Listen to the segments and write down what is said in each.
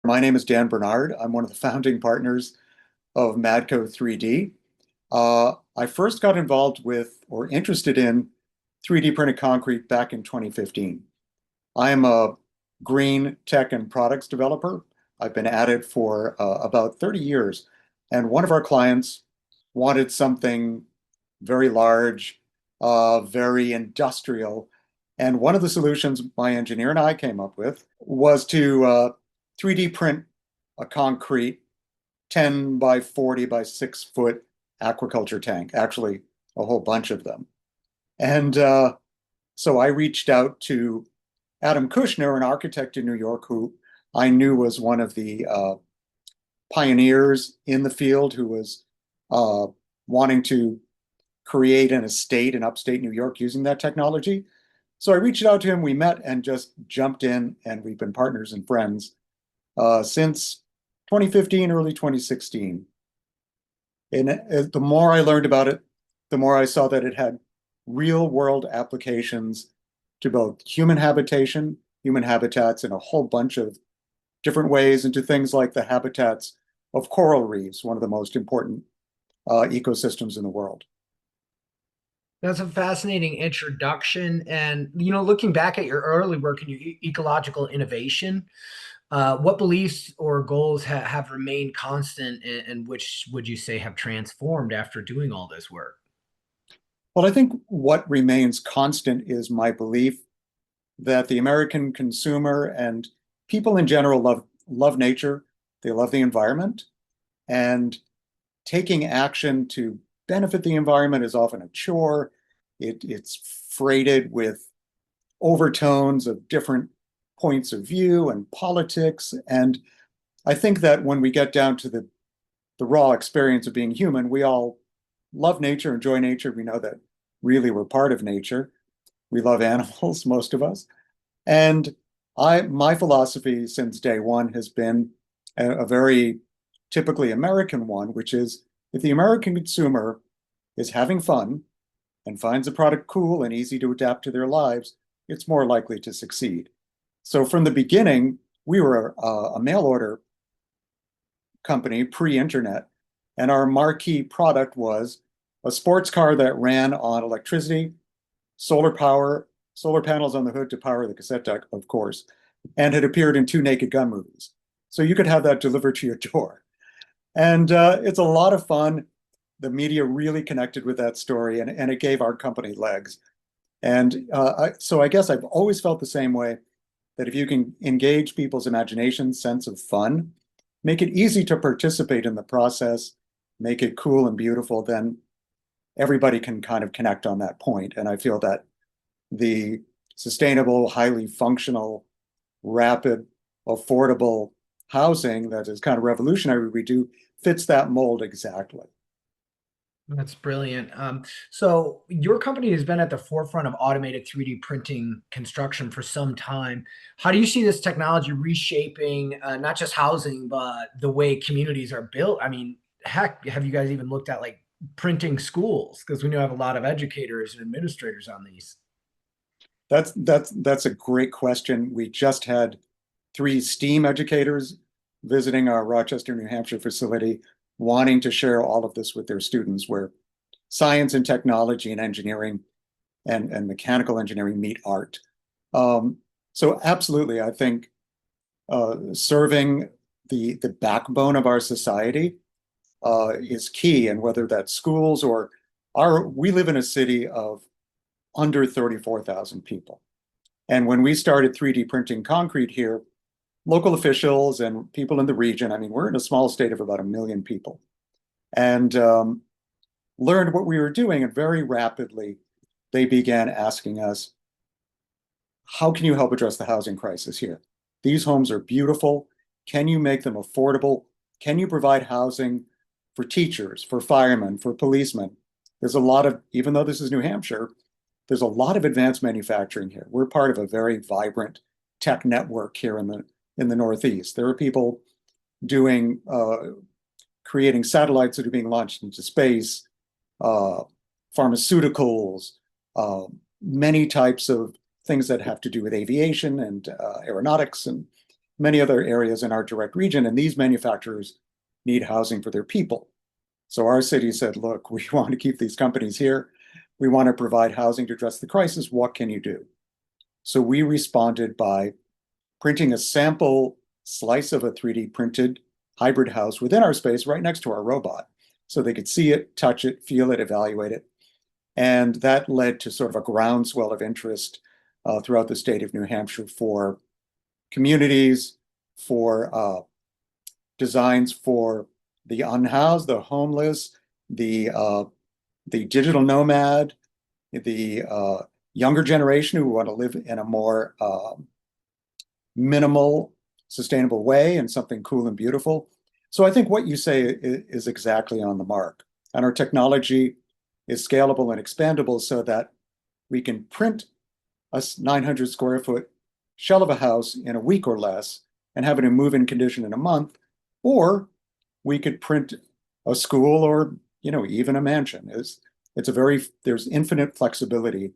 My name is Dan Bernard. I'm one of the founding partners of Madco3D. I first got involved with or interested in 3D printed concrete back in 2015. I am a green tech and products developer. I've been at it for about 30 years. And one of our clients wanted something very large, very industrial. And one of the solutions my engineer and I came up with was to 3D print a concrete 10 by 40 by 6 foot aquaculture tank, actually a whole bunch of them. And so I reached out to Adam Kushner, an architect in New York, who I knew was one of the pioneers in the field, who was wanting to create an estate in upstate New York using that technology. So I reached out to him, we met and just jumped in, and we've been partners and friends since 2015, early 2016. And the more I learned about it, the more I saw that it had real world applications to both human habitation, human habitats in a whole bunch of different ways, and to things like the habitats of coral reefs, one of the most important ecosystems in the world. That's a fascinating introduction. And, looking back at your early work in your ecological innovation, what beliefs or goals have remained constant, and which would you say have transformed after doing all this work? Well, I think what remains constant is my belief that the American consumer and people in general love nature, they love the environment, and taking action to benefit the environment is often a chore. It's freighted with overtones of different points of view and politics. And I think that when we get down to the raw experience of being human, we all love nature, enjoy nature. We know that really we're part of nature. We love animals, most of us. And my philosophy since day one has been a very typically American one, which is if the American consumer is having fun and finds a product cool and easy to adapt to their lives, it's more likely to succeed. So from the beginning, we were a mail order company pre-internet, and our marquee product was a sports car that ran on electricity, solar power, solar panels on the hood to power the cassette deck, of course, and had appeared in 2 Naked Gun movies. So you could have that delivered to your door. And it's a lot of fun. The media really connected with that story, and it gave our company legs. And so I guess I've always felt the same way, that if you can engage people's imagination, sense of fun, make it easy to participate in the process, make it cool and beautiful, then everybody can kind of connect on that point. And I feel that the sustainable, highly functional, rapid, affordable housing that is kind of revolutionary we do fits that mold exactly. That's brilliant. So your company has been at the forefront of automated 3D printing construction for some time. How do you see this technology reshaping not just housing, but the way communities are built? I mean, heck, have you guys even looked at like printing schools? Because we know have a lot of educators and administrators on these. That's a great question. We just had 3 STEAM educators visiting our Rochester, New Hampshire facility, wanting to share all of this with their students, where science and technology and engineering and mechanical engineering meet art. So absolutely, I think serving the backbone of our society is key. And whether that's schools or we live in a city of under 34,000 people. And when we started 3D printing concrete here, local officials and people in the region, I mean, we're in a small state of about 1 million people, and learned what we were doing. And very rapidly, they began asking us, how can you help address the housing crisis here? These homes are beautiful. Can you make them affordable? Can you provide housing for teachers, for firemen, for policemen? There's a lot of, even though this is New Hampshire, there's a lot of advanced manufacturing here. We're part of a very vibrant tech network here in the Northeast. There are people doing creating satellites that are being launched into space, pharmaceuticals, many types of things that have to do with aviation and aeronautics, and many other areas in our direct region, and these manufacturers need housing for their people. So our city said, look, we want to keep these companies here. We want to provide housing to address the crisis. What can you do? So we responded by printing a sample slice of a 3D printed hybrid house within our space right next to our robot. So they could see it, touch it, feel it, evaluate it. And that led to sort of a groundswell of interest throughout the state of New Hampshire for communities, for designs for the unhoused, the homeless, the digital nomad, the younger generation who want to live in a more minimal, sustainable way and something cool and beautiful. So I think what you say is exactly on the mark. And our technology is scalable and expandable so that we can print a 900 square foot shell of a house in a week or less and have it in move-in condition in a month, or we could print a school or even a mansion. There's infinite flexibility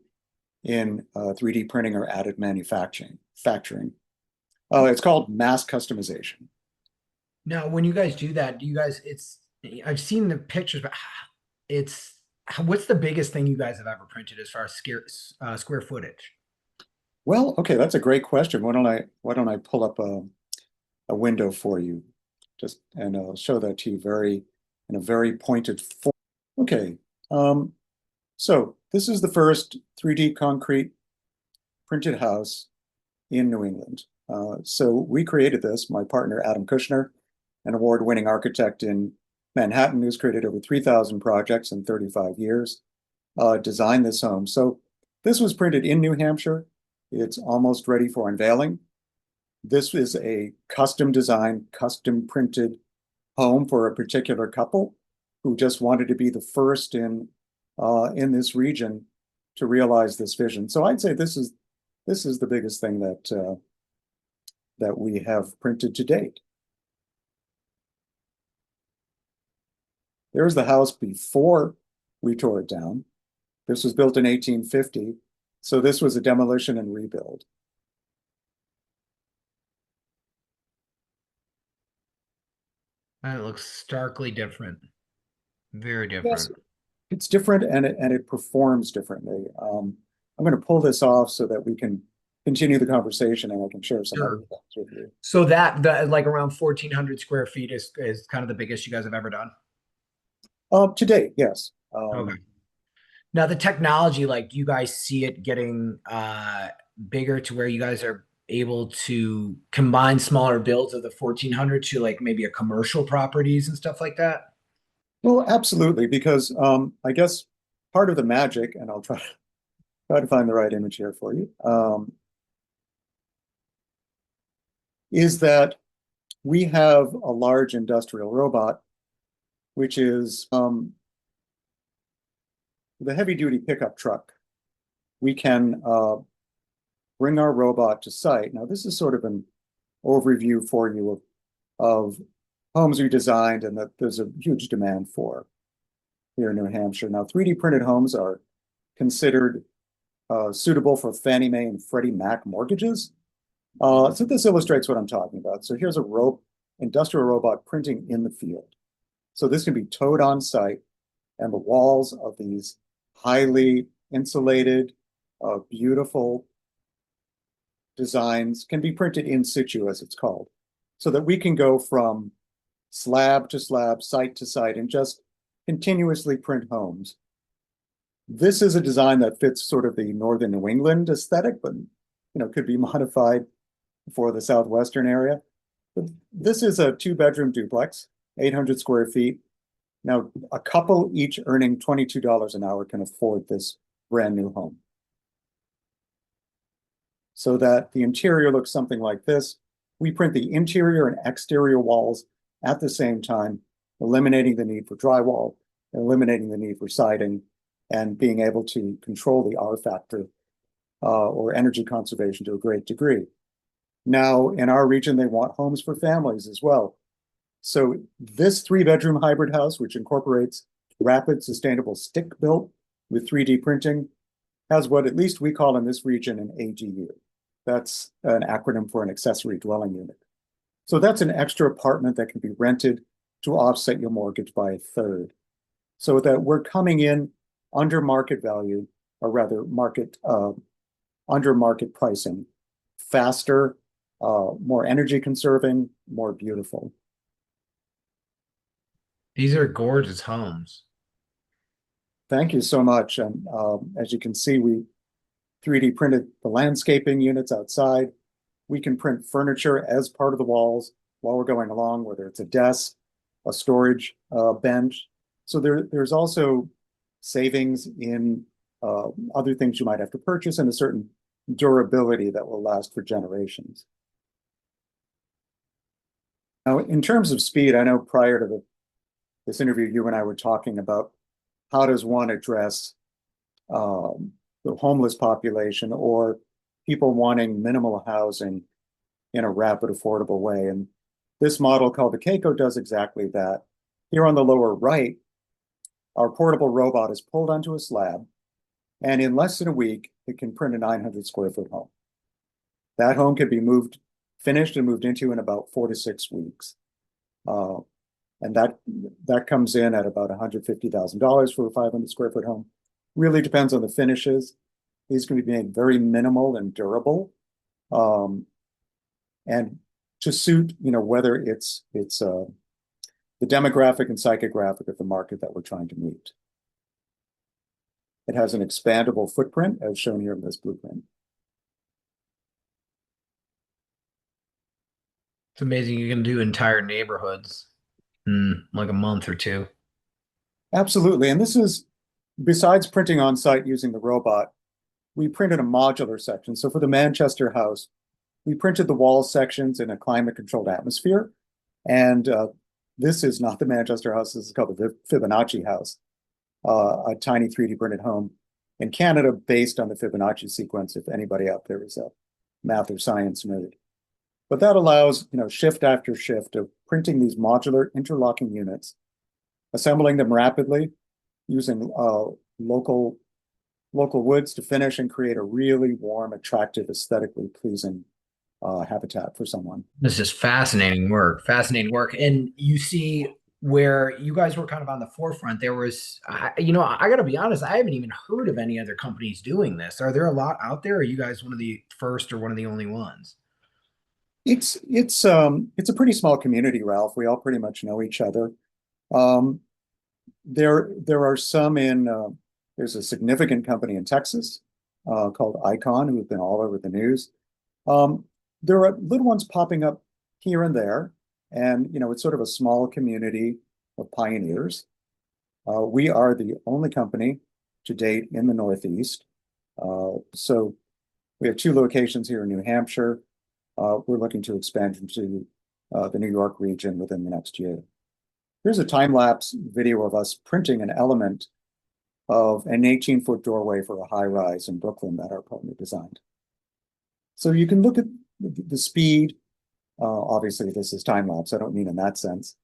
in 3D printing or additive manufacturing. It's called mass customization. Now, when you guys do that, I've seen the pictures, but what's the biggest thing you guys have ever printed as far as square footage? Well, okay, that's a great question. Why don't I pull up a window for you, and I'll show that to you in a very pointed form. Okay, so this is the first 3D concrete printed house in New England. So we created this, my partner Adam Kushner, an award-winning architect in Manhattan who's created over 3,000 projects in 35 years, designed this home. So this was printed in New Hampshire. It's almost ready for unveiling. This is a custom designed, custom printed home for a particular couple who just wanted to be the first in this region to realize this vision. So I'd say this is the biggest thing that we have printed to date. There's the house before we tore it down. This was built in 1850. So this was a demolition and rebuild. It looks starkly different. Very different. Yes, it's different and it performs differently. I'm going to pull this off so that we can continue the conversation and I can share some other things with you. So that like around 1,400 square feet is kind of the biggest you guys have ever done? To date, yes. Okay. Now the technology, like, do you guys see it getting bigger to where you guys are able to combine smaller builds of the 1,400 to like maybe a commercial properties and stuff like that? Well, absolutely, because I guess part of the magic, and I'll try to find the right image here for you, is that we have a large industrial robot, which is the heavy-duty pickup truck. We can bring our robot to site. Now, this is sort of an overview for you of homes we designed and that there's a huge demand for here in New Hampshire. Now, 3D printed homes are considered suitable for Fannie Mae and Freddie Mac mortgages. So this illustrates what I'm talking about. So here's a industrial robot printing in the field. So this can be towed on site, and the walls of these highly insulated, beautiful designs can be printed in situ, as it's called, so that we can go from slab to slab, site to site, and just continuously print homes. This is a design that fits sort of the northern New England aesthetic, but could be modified for the southwestern area. But this is a 2-bedroom duplex, 800 square feet. Now, a couple each earning $22 an hour can afford this brand new home. So that the interior looks something like this. We print the interior and exterior walls at the same time, eliminating the need for drywall, eliminating the need for siding, and being able to control the R factor or energy conservation to a great degree. Now, in our region, they want homes for families as well. So this 3-bedroom hybrid house, which incorporates rapid sustainable stick built with 3D printing, has what at least we call in this region an ADU. That's an acronym for an accessory dwelling unit. So that's an extra apartment that can be rented to offset your mortgage by a third. So that we're coming in under market value, or rather under market pricing, faster, more energy conserving, more beautiful. These are gorgeous homes. Thank you so much. And as you can see, we 3D printed the landscaping units outside. We can print furniture as part of the walls while we're going along, whether it's a desk, a storage bench. So there's also savings in other things you might have to purchase and a certain durability that will last for generations. Now, in terms of speed, I know prior to this interview, you and I were talking about how does one address the homeless population or people wanting minimal housing in a rapid, affordable way. And this model called the Keiko does exactly that. Here on the lower right, our portable robot is pulled onto a slab, and in less than a week, it can print a 900 square foot home. That home could be finished and moved into in about 4 to 6 weeks. And that comes in at about $150,000 for a 500 square foot home. Really depends on the finishes. These can be made very minimal and durable. And to suit, whether it's the demographic and psychographic of the market that we're trying to meet. It has an expandable footprint as shown here in this blueprint. It's amazing you can do entire neighborhoods in like a month or two. Absolutely. And this is, besides printing on site using the robot, we printed a modular section. So for the Manchester house, we printed the wall sections in a climate controlled atmosphere. And this is not the Manchester house. This is called the Fibonacci house, a tiny 3D printed home in Canada based on the Fibonacci sequence, if anybody out there is a math or science nerd. But that allows, shift after shift of printing these modular interlocking units, assembling them rapidly, using local woods to finish and create a really warm, attractive, aesthetically pleasing habitat for someone. This is fascinating work, fascinating work. And you see where you guys were kind of on the forefront. There was, I got to be honest, I haven't even heard of any other companies doing this. Are there a lot out there? Or are you guys one of the first or one of the only ones? It's a pretty small community, Ralph. We all pretty much know each other. There are some there's a significant company in Texas called Icon who have been all over the news. There are little ones popping up here and there, and it's sort of a small community of pioneers. We are the only company to date in the Northeast. So we have 2 locations here in New Hampshire. We're looking to expand into the New York region within the next year. Here's a time-lapse video of us printing an element of an 18-foot doorway for a high-rise in Brooklyn that our partner designed. So you can look at the speed. Obviously, this is time-lapse. I don't mean in that sense.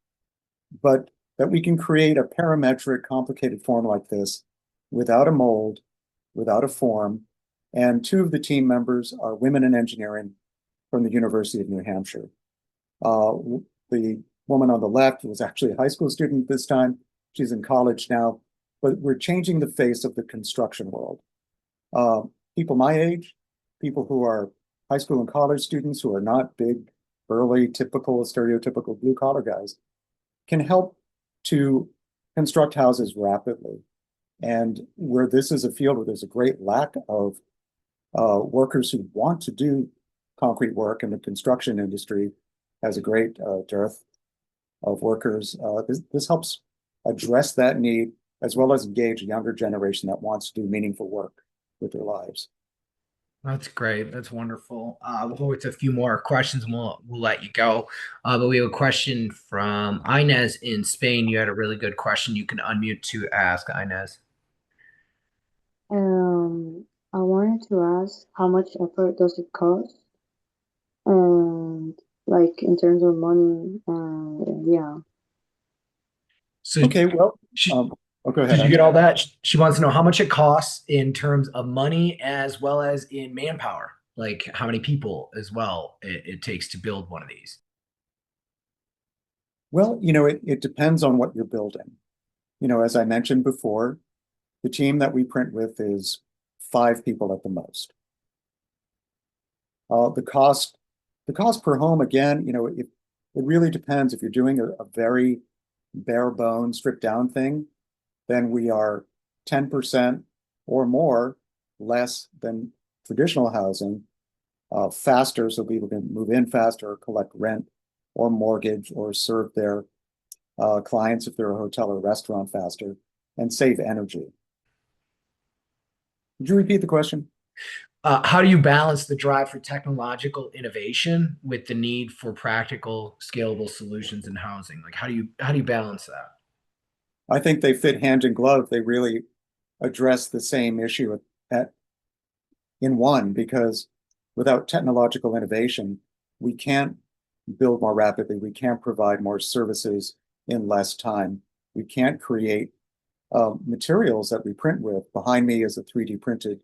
But that we can create a parametric, complicated form like this without a mold, without a form. And 2 of the team members are women in engineering from the University of New Hampshire. The woman on the left was actually a high school student this time. She's in college now, but we're changing the face of the construction world. People my age, people who are high school and college students who are not big, burly, typical, stereotypical blue-collar guys, can help to construct houses rapidly. And where this is a field where there's a great lack of workers who want to do concrete work, and the construction industry has a great dearth of workers. This helps address that need, as well as engage a younger generation that wants to do meaningful work with their lives. That's great. That's wonderful. We'll go to a few more questions and we'll let you go. But we have a question from Inez in Spain. You had a really good question. You can unmute to ask, Inez. I wanted to ask how much effort does it cost? And like in terms of money, yeah. So Okay, well, go ahead. did you get all that? She wants to know how much it costs in terms of money as well as in manpower, like how many people as well it takes to build one of these. Well, it depends on what you're building. As I mentioned before, the team that we print with is 5 people at the most. The cost per home, again, it really depends. If you're doing a very bare bones, stripped down thing, then we are 10% or more less than traditional housing, faster, so people can move in faster, or collect rent or mortgage, or serve their clients if they're a hotel or restaurant faster, and save energy. Would you repeat the question? How do you balance the drive for technological innovation with the need for practical, scalable solutions in housing? Like, how do you balance that? I think they fit hand in glove. They really address the same issue at in one, because without technological innovation, we can't build more rapidly. We can't provide more services in less time. We can't create materials that we print with. Behind me is a 3D printed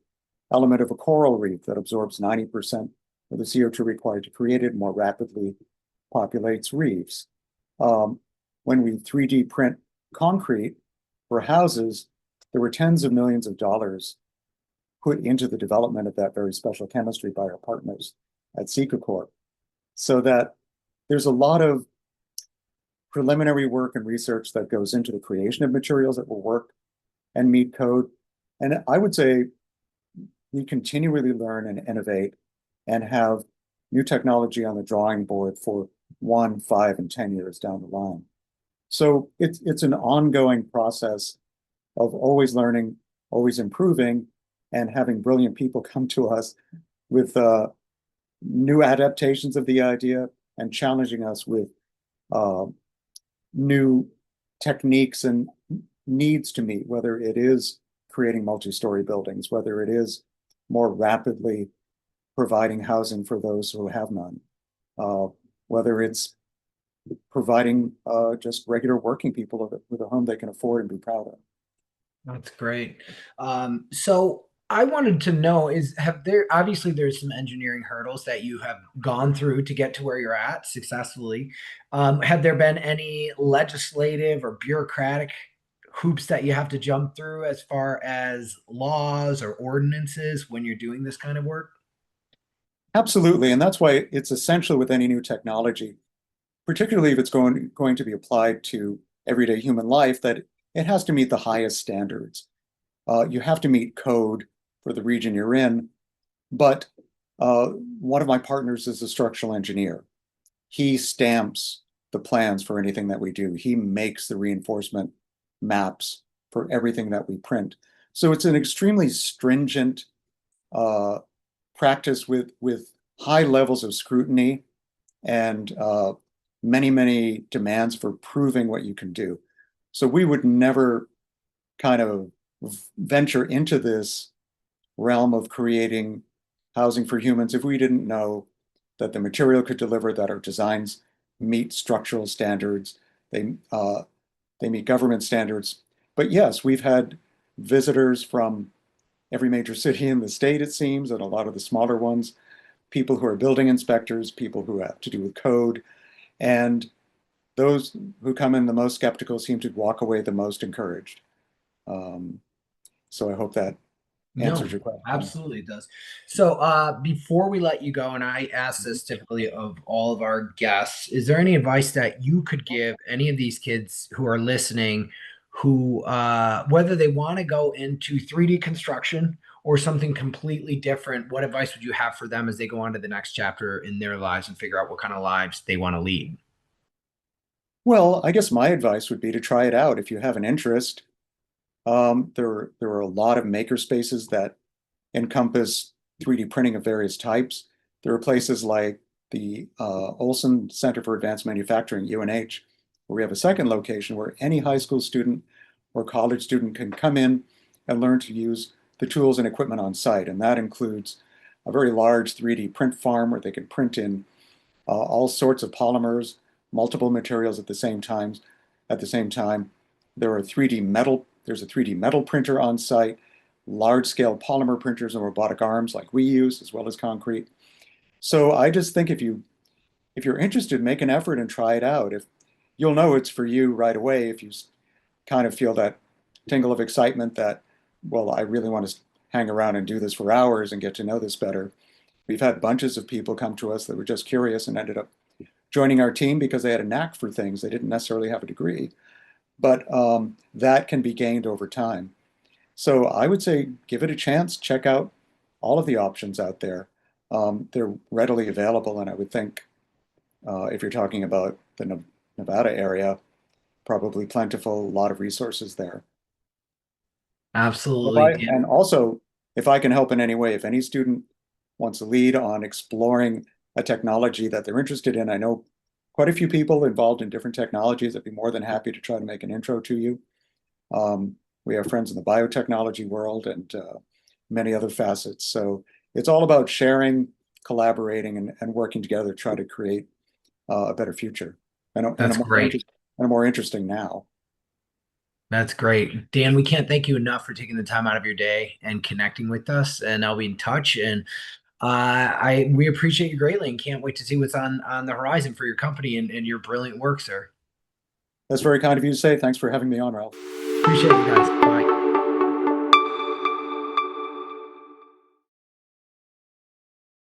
element of a coral reef that absorbs 90% of the CO2 required to create it, more rapidly populates reefs. When we 3D print concrete for houses, there were tens of millions of dollars put into the development of that very special chemistry by our partners at Corp. So that there's a lot of preliminary work and research that goes into the creation of materials that will work and meet code. And I would say we continually learn and innovate and have new technology on the drawing board for 1, 5, and 10 years down the line. So it's an ongoing process of always learning, always improving, and having brilliant people come to us with new adaptations of the idea and challenging us with new techniques and needs to meet, whether it is creating multi-story buildings, whether it is more rapidly providing housing for those who have none, whether it's providing just regular working people with a home they can afford and be proud of. That's great. So I wanted to know obviously there's some engineering hurdles that you have gone through to get to where you're at successfully. Have there been any legislative or bureaucratic hoops that you have to jump through as far as laws or ordinances when you're doing this kind of work? Absolutely, and that's why it's essential with any new technology, particularly if it's going to be applied to everyday human life, that it has to meet the highest standards. You have to meet code for the region you're in, but one of my partners is a structural engineer. He stamps the plans for anything that we do. He makes the reinforcement maps for everything that we print. So it's an extremely stringent practice with high levels of scrutiny and many, many demands for proving what you can do. So we would never kind of venture into this realm of creating housing for humans if we didn't know that the material could deliver, that our designs meet structural standards, they meet government standards. But yes, we've had visitors from every major city in the state, it seems, and a lot of the smaller ones, people who are building inspectors, people who have to do with code, and those who come in the most skeptical seem to walk away the most encouraged. So I hope that answers No, your question. absolutely it does. So before we let you go, and I ask this typically of all of our guests, is there any advice that you could give any of these kids who are listening, who whether they want to go into 3D construction or something completely different? What advice would you have for them as they go on to the next chapter in their lives and figure out what kind of lives they want to lead? Well, I guess my advice would be to try it out if you have an interest. There are a lot of maker spaces that encompass 3D printing of various types. There are places like the Olson Center for Advanced Manufacturing, UNH, where we have a second location where any high school student or college student can come in and learn to use the tools and equipment on site. And that includes a very large 3D print farm where they can print in all sorts of polymers, multiple materials at the same time. There's a 3D metal printer on site, large-scale polymer printers and robotic arms like we use, as well as concrete. So I just think if you're interested, make an effort and try it out. you'll know it's for you right away if you kind of feel that tingle of excitement that, well, I really want to hang around and do this for hours and get to know this better. We've had bunches of people come to us that were just curious and ended up joining our team because they had a knack for things. They didn't necessarily have a degree, but that can be gained over time. So I would say give it a chance, check out all of the options out there. They're readily available, and I would think if you're talking about the Nevada area, probably plentiful, a lot of resources there. Absolutely. And also, if I can help in any way, if any student wants a lead on exploring a technology that they're interested in, I know quite a few people involved in different technologies. I'd be more than happy to try to make an intro to you. We have friends in the biotechnology world and many other facets. So it's all about sharing, collaborating, and working together to try to create a better future That's great. and a more interesting now. That's great. Dan, we can't thank you enough for taking the time out of your day and connecting with us. And I'll be in touch. And we appreciate you greatly and can't wait to see what's on the horizon for your company and your brilliant work, sir. That's very kind of you to say. Thanks for having me on, Ralph. Appreciate you guys. Bye.